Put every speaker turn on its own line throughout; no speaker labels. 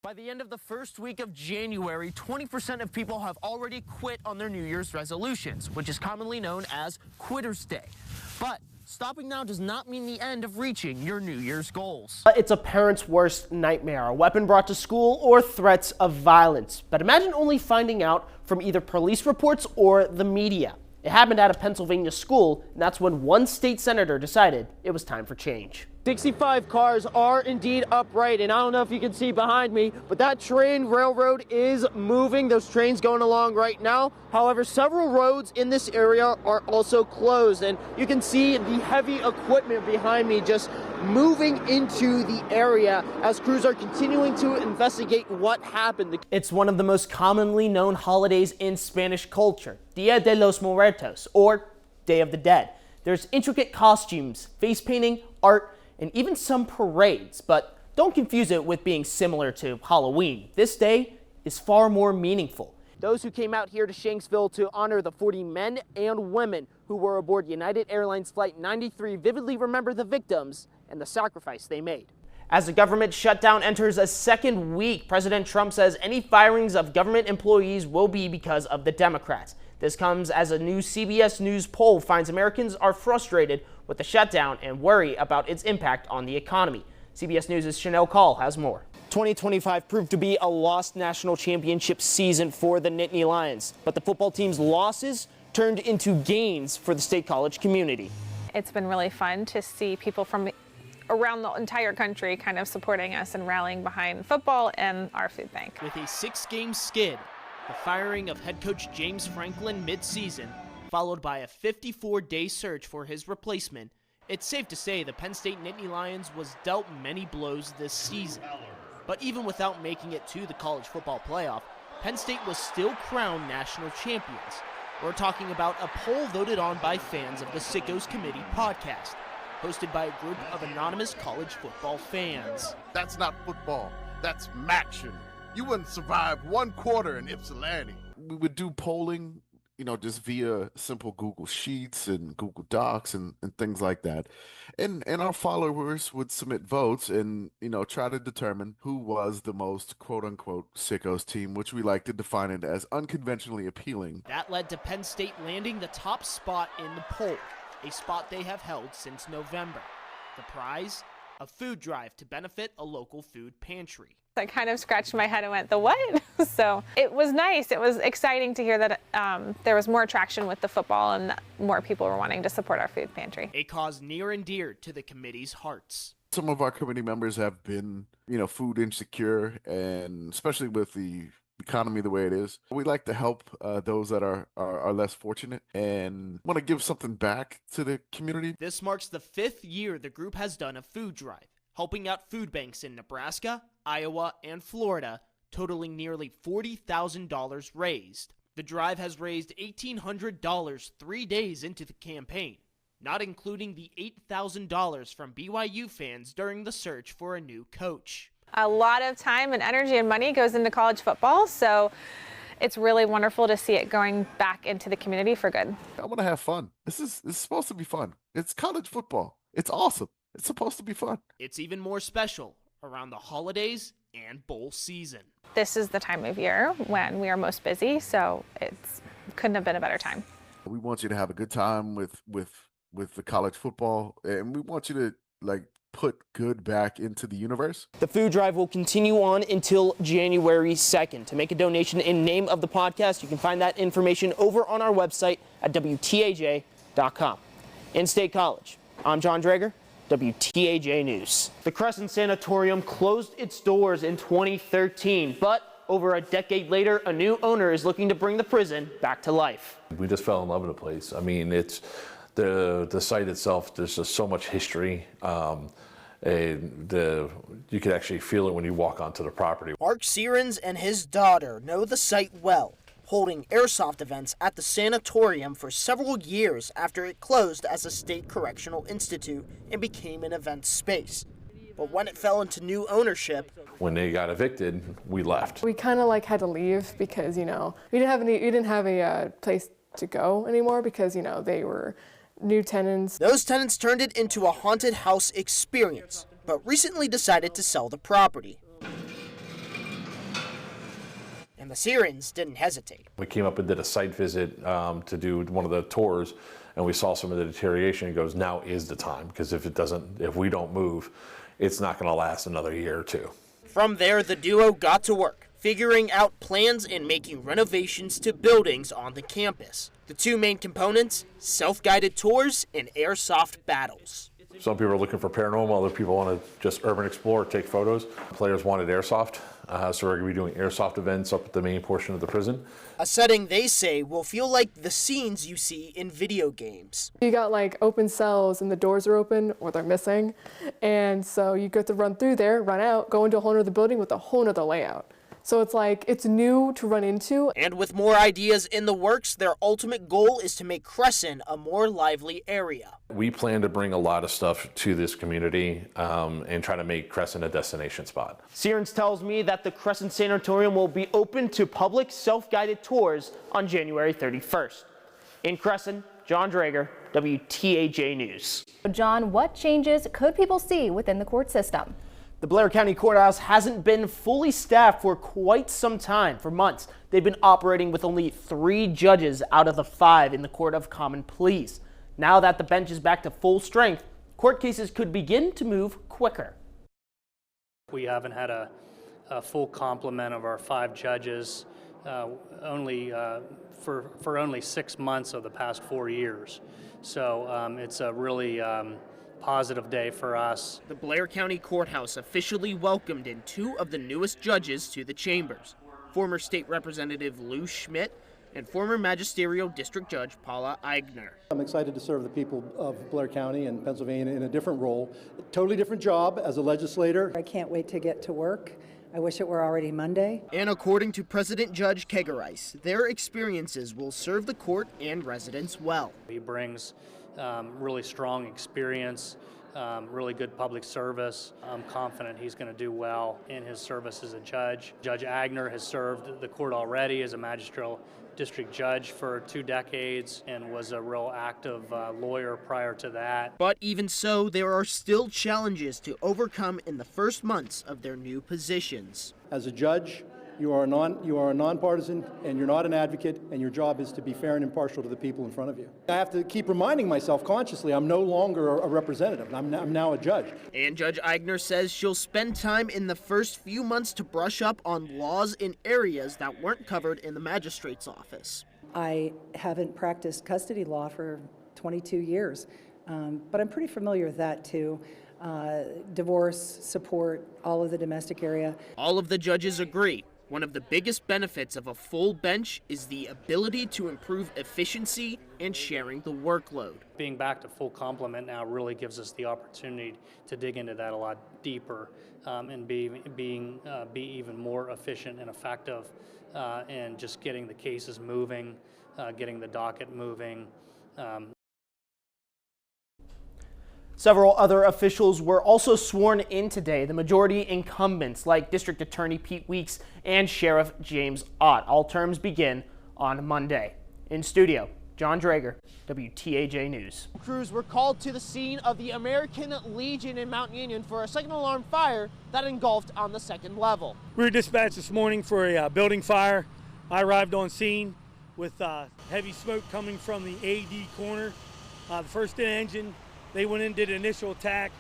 By the end of the first week of January, 20% of people have already quit on their New Year's resolutions, which is commonly known as Quitter's Day. But stopping now does not mean the end of reaching your New Year's goals.
It's a parent's worst nightmare, a weapon brought to school or threats of violence. But imagine only finding out from either police reports or the media. It happened at a Pennsylvania school, and that's when one state senator decided it was time for change.
65 cars are indeed upright, and I don't know if you can see behind me, but that train railroad is moving. Those trains going along right now. However, several roads in this area are also closed, and you can see the heavy equipment behind me just moving into the area as crews are continuing to investigate what happened.
It's one of the most commonly known holidays in Spanish culture, Dia de los Muertos, or Day of the Dead. There's intricate costumes, face painting, art, and even some parades, but don't confuse it with being similar to Halloween. This day is far more meaningful. Those who came out here to Shanksville to honor the 40 men and women who were aboard United Airlines Flight 93 vividly remember the victims and the sacrifice they made. As the government shutdown enters a second week, President Trump says any firings of government employees will be because of the Democrats. This comes as a new CBS News poll finds Americans are frustrated with the shutdown and worry about its impact on the economy. CBS News' Chanel Call has more. 2025 proved to be a lost national championship season for the Nittany Lions, but the football team's losses turned into gains for the State College community.
It's been really fun to see people from around the entire country kind of supporting us and rallying behind football and our food bank.
With a 6-game skid, the firing of head coach James Franklin mid-season, followed by a 54-day search for his replacement, it's safe to say the Penn State Nittany Lions was dealt many blows this season. But even without making it to the college football playoff, Penn State was still crowned national champions. We're talking about a poll voted on by fans of the Sickos Committee podcast, hosted by a group of anonymous college football fans.
That's not football, that's maction. You wouldn't survive one quarter in Ypsilanti. We would do polling, just via simple Google Sheets and Google Docs and things like that. And our followers would submit votes and, try to determine who was the most quote-unquote sickos team, which we like to define it as unconventionally appealing.
That led to Penn State landing the top spot in the poll, a spot they have held since November. The prize? A food drive to benefit a local food pantry.
I kind of scratched my head and went, the what? So it was nice. It was exciting to hear that there was more traction with the football and that more people were wanting to support our food pantry.
A cause near and dear to the committee's hearts.
Some of our committee members have been, food insecure, and especially with the economy the way it is, we like to help those that are less fortunate and want to give something back to the community.
This marks the 5th year the group has done a food drive, helping out food banks in Nebraska, Iowa, and Florida, totaling nearly $40,000 raised. The drive has raised $1,800 3 days into the campaign, not including the $8,000 from BYU fans during the search for a new coach.
A lot of time and energy and money goes into college football, so it's really wonderful to see it going back into the community for good.
I want to have fun. This is supposed to be fun. It's college football. It's awesome. It's supposed to be fun.
It's even more special around the holidays and bowl season.
This is the time of year when we are most busy, so it couldn't have been a better time.
We want you to have a good time with the college football, and we want you to put good back into the universe.
The food drive will continue on until January 2nd. To make a donation in name of the podcast, you can find that information over on our website at WTAJ.com. In State College, I'm Jon Draeger, WTAJ News. The Crescent Sanatorium closed its doors in 2013, but over a decade later, a new owner is looking to bring the prison back to life.
We just fell in love with the place. I mean, it's the site itself, there's just so much history. You can actually feel it when you walk onto the property.
Mark Sierens and his daughter know the site well, holding airsoft events at the sanatorium for several years after it closed as a state correctional institute and became an event space. But when it fell into new ownership,
when they got evicted, we left.
We kind of had to leave because, we didn't have a place to go anymore because, they were new tenants.
Those tenants turned it into a haunted house experience, but recently decided to sell the property. and the Sirens didn't hesitate.
We came up and did a site visit to do one of the tours, and we saw some of the deterioration. He goes, now is the time, because if we don't move, it's not going to last another year or two.
From there, the duo got to work, figuring out plans and making renovations to buildings on the campus. The two main components, self-guided tours and airsoft battles.
Some people are looking for paranormal, other people want to just urban explore, take photos. Players wanted airsoft, so we're going to be doing airsoft events up at the main portion of the prison.
A setting they say will feel like the scenes you see in video games.
You got like open cells and the doors are open or they're missing. And so you get to run through there, run out, go into a whole nother building with a whole nother layout. So it's like, it's new to run into.
And with more ideas in the works, their ultimate goal is to make Crescent a more lively area.
We plan to bring a lot of stuff to this community and try to make Crescent a destination spot.
Sirens tells me that the Crescent Sanatorium will be open to public self-guided tours on January 31st. In Crescent, Jon Draeger, WTAJ News.
John, what changes could people see within the court system?
The Blair County Courthouse hasn't been fully staffed for quite some time. For months, they've been operating with only 3 judges out of the 5 in the Court of Common Pleas. Now that the bench is back to full strength, court cases could begin to move quicker.
We haven't had a full complement of our 5 judges for only 6 months of the past 4 years. So it's a really positive day for us.
The Blair County Courthouse officially welcomed in 2 of the newest judges to the chambers, former State Representative Lou Schmidt and former Magisterial District Judge Paula Eigner.
I'm excited to serve the people of Blair County and Pennsylvania in a different role, a totally different job as a legislator.
I can't wait to get to work. I wish it were already Monday.
And according to President Judge Kegereis, their experiences will serve the court and residents well.
He brings really strong experience, really good public service. I'm confident he's going to do well in his service as a judge. Judge Eigner has served the court already as a magisterial district judge for 2 decades and was a real active lawyer prior to that.
But even so, there are still challenges to overcome in the first months of their new positions.
As a judge, you are a nonpartisan and you're not an advocate, and your job is to be fair and impartial to the people in front of you. I have to keep reminding myself consciously I'm no longer a representative. I'm now a judge.
And Judge Eigner says she'll spend time in the first few months to brush up on laws in areas that weren't covered in the magistrate's office.
I haven't practiced custody law for 22 years, but I'm pretty familiar with that too. Divorce, support, all of the domestic area.
All of the judges agree. One of the biggest benefits of a full bench is the ability to improve efficiency and sharing the workload.
Being back to full complement now really gives us the opportunity to dig into that a lot deeper and be even more efficient and effective and just getting the cases moving, getting the docket moving.
Several other officials were also sworn in today. The majority incumbents like District Attorney Pete Weeks and Sheriff James Ott. All terms begin on Monday. In studio, Jon Draeger, WTAJ News.
Crews were called to the scene of the American Legion in Mount Union for a second alarm fire that engulfed on the 2nd level.
We were dispatched this morning for a building fire. I arrived on scene with heavy smoke coming from the AD corner. The first engine, they went in, did an initial attack,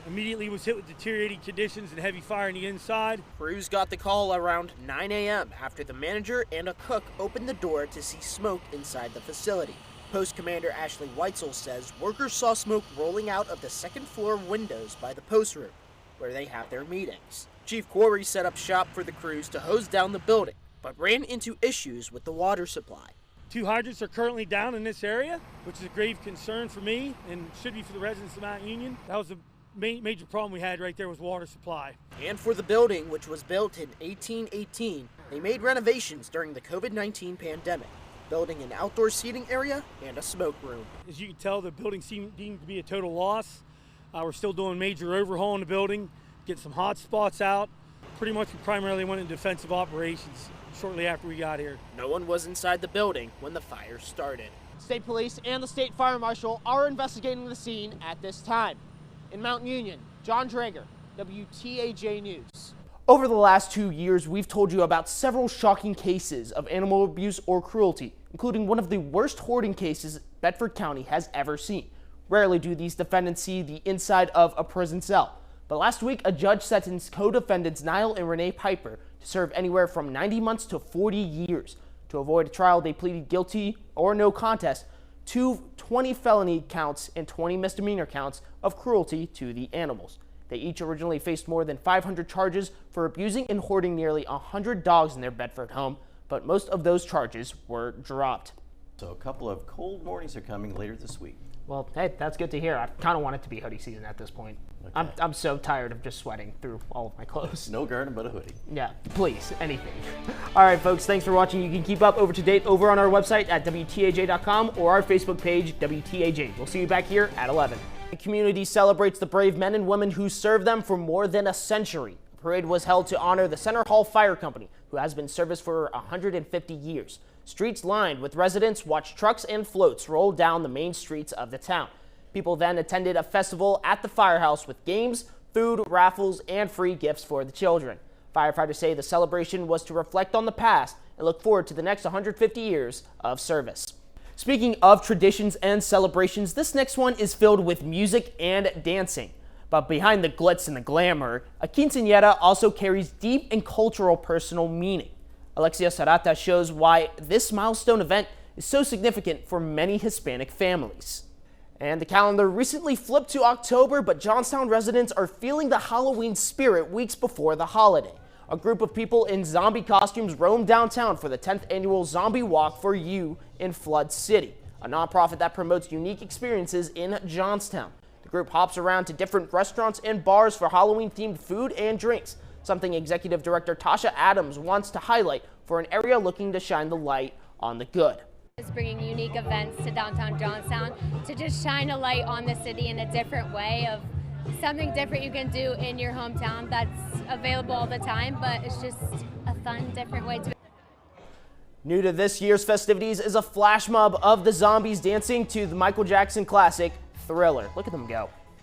immediately was hit with deteriorating conditions and heavy fire on the inside.
Crews got the call around 9 a.m. after the manager and a cook opened the door to see smoke inside the facility. Post Commander Ashley Weitzel says workers saw smoke rolling out of the 2nd floor windows by the post room, where they have their meetings. Chief Quarry set up shop for the crews to hose down the building, but ran into issues with the water supply.
2 hydrants are currently down in this area, which is a grave concern for me and should be for the residents of Mount Union. That was the major problem we had right there, was water supply.
And for the building, which was built in 1818, they made renovations during the COVID-19 pandemic, building an outdoor seating area and a smoke room.
As you can tell, the building seemed deemed to be a total loss. We're still doing major overhaul in the building, getting some hot spots out. Pretty much we primarily went in defensive operations shortly after we got here.
No one was inside the building when the fire started.
State Police and the State Fire Marshal are investigating the scene at this time. In Mount Union, Jon Draeger, WTAJ News.
Over the last 2 years, we've told you about several shocking cases of animal abuse or cruelty, including one of the worst hoarding cases Bedford County has ever seen. Rarely do these defendants see the inside of a prison cell. But last week, a judge sentenced co-defendants Niall and Renee Piper to serve anywhere from 90 months to 40 years. To avoid a trial, they pleaded guilty or no contest to 20 felony counts and 20 misdemeanor counts of cruelty to the animals. They each originally faced more than 500 charges for abusing and hoarding nearly 100 dogs in their Bedford home, but most of those charges were dropped.
So a couple of cold mornings are coming later this week.
Well, hey, that's good to hear. I kind of want it to be hoodie season at this point. Okay. I'm so tired of just sweating through all of my clothes.
No garden but a hoodie.
Yeah, please, anything. All right, folks, thanks for watching. You can keep up to date over on our website at WTAJ.com or our Facebook page, WTAJ. We'll see you back here at 11. The community celebrates the brave men and women who served them for more than a century. The parade was held to honor the Center Hall Fire Company, who has been in service for 150 years. Streets lined with residents watched trucks and floats roll down the main streets of the town. People then attended a festival at the firehouse with games, food, raffles, and free gifts for the children. Firefighters say the celebration was to reflect on the past and look forward to the next 150 years of service. Speaking of traditions and celebrations, this next one is filled with music and dancing. But behind the glitz and the glamour, a quinceañera also carries deep and cultural personal meaning. Alexia Sarata shows why this milestone event is so significant for many Hispanic families. And the calendar recently flipped to October, but Johnstown residents are feeling the Halloween spirit weeks before the holiday. A group of people in zombie costumes roamed downtown for the 10th annual Zombie Walk for You in Flood City, a nonprofit that promotes unique experiences in Johnstown. The group hops around to different restaurants and bars for Halloween-themed food and drinks, something Executive Director Tasha Adams wants to highlight for an area looking to shine the light on the good.
Is bringing unique events to downtown Johnstown to just shine a light on the city in a different way of something different you can do in your hometown that's available all the time, but it's just a fun, different way to.
New to this year's festivities is a flash mob of the zombies dancing to the Michael Jackson classic Thriller. Look at them go.